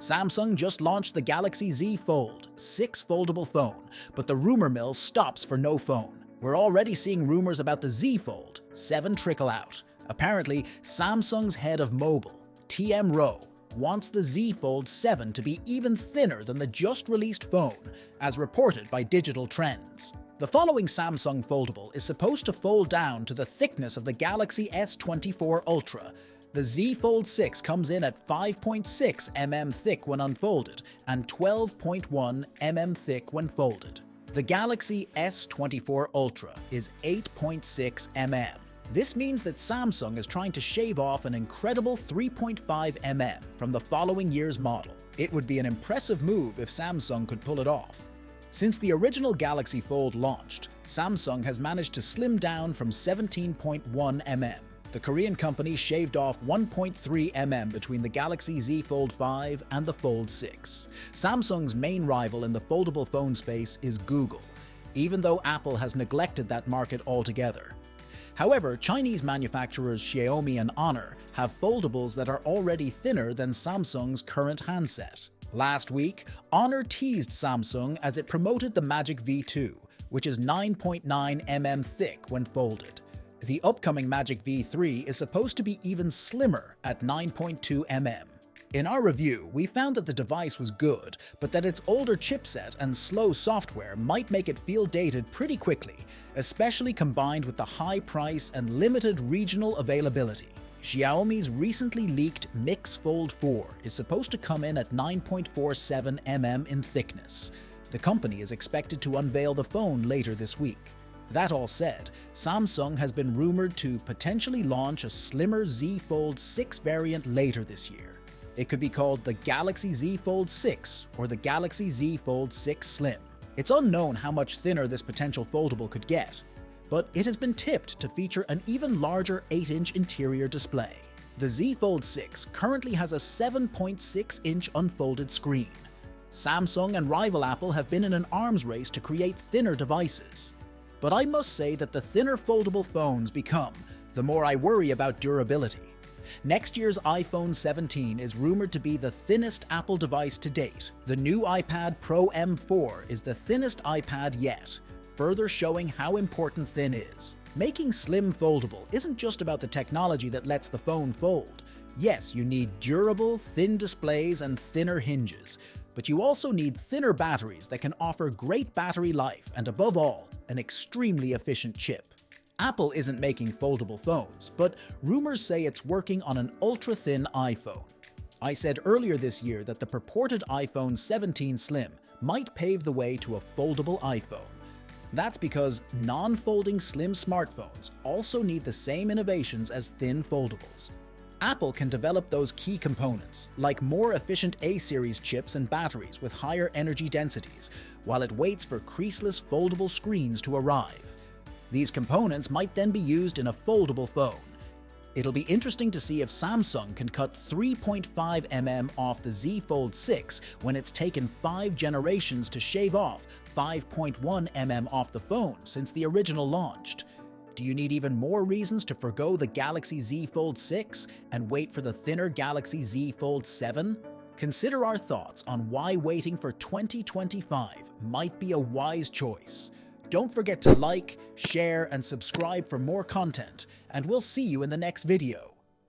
Samsung just launched the Galaxy Z Fold 6 foldable phone, but the rumor mill stops for no phone. We're already seeing rumors about the Z Fold 7 trickle out. Apparently, Samsung's head of mobile, TM Rowe, wants the Z Fold 7 to be even thinner than the just-released phone, as reported by Digital Trends. The following Samsung Foldable is supposed to fold down to the thickness of the Galaxy S24 Ultra. The Z Fold 6 comes in at 5.6 mm thick when unfolded and 12.1 mm thick when folded. The Galaxy S24 Ultra is 8.6 mm. This means that Samsung is trying to shave off an incredible 3.5 mm from the following year's model. It would be an impressive move if Samsung could pull it off. Since the original Galaxy Fold launched, Samsung has managed to slim down from 17.1 mm. The Korean company shaved off 1.3 mm between the Galaxy Z Fold 5 and the Fold 6. Samsung's main rival in the foldable phone space is Google, even though Apple has neglected that market altogether. However, Chinese manufacturers Xiaomi and Honor have foldables that are already thinner than Samsung's current handset. Last week, Honor teased Samsung as it promoted the Magic V2, which is 9.9 mm thick when folded. The upcoming Magic V3 is supposed to be even slimmer at 9.2 mm. In our review, we found that the device was good, but that its older chipset and slow software might make it feel dated pretty quickly, especially combined with the high price and limited regional availability. Xiaomi's recently leaked Mix Fold 4 is supposed to come in at 9.47 mm in thickness. The company is expected to unveil the phone later this week. That all said, Samsung has been rumored to potentially launch a slimmer Z Fold 6 variant later this year. It could be called the Galaxy Z Fold 6 or the Galaxy Z Fold 6 Slim. It's unknown how much thinner this potential foldable could get, but it has been tipped to feature an even larger 8-inch interior display. The Z Fold 6 currently has a 7.6-inch unfolded screen. Samsung and rival Apple have been in an arms race to create thinner devices. But I must say that the thinner foldable phones become, the more I worry about durability. Next year's iPhone 17 is rumored to be the thinnest Apple device to date. The new iPad Pro M4 is the thinnest iPad yet, further showing how important thin is. Making slim foldable isn't just about the technology that lets the phone fold. Yes, you need durable, thin displays and thinner hinges, but you also need thinner batteries that can offer great battery life and, above all, an extremely efficient chip. Apple isn't making foldable phones, but rumors say it's working on an ultra-thin iPhone. I said earlier this year that the purported iPhone 17 Slim might pave the way to a foldable iPhone. That's because non-folding slim smartphones also need the same innovations as thin foldables. Apple can develop those key components, like more efficient A-series chips and batteries with higher energy densities, while it waits for creaseless foldable screens to arrive. These components might then be used in a foldable phone. It'll be interesting to see if Samsung can cut 3.5 mm off the Z Fold 6 when it's taken 5 generations to shave off 5.1 mm off the phone since the original launched. Do you need even more reasons to forgo the Galaxy Z Fold 6 and wait for the thinner Galaxy Z Fold 7? Consider our thoughts on why waiting for 2025 might be a wise choice. Don't forget to like, share, and subscribe for more content, and we'll see you in the next video.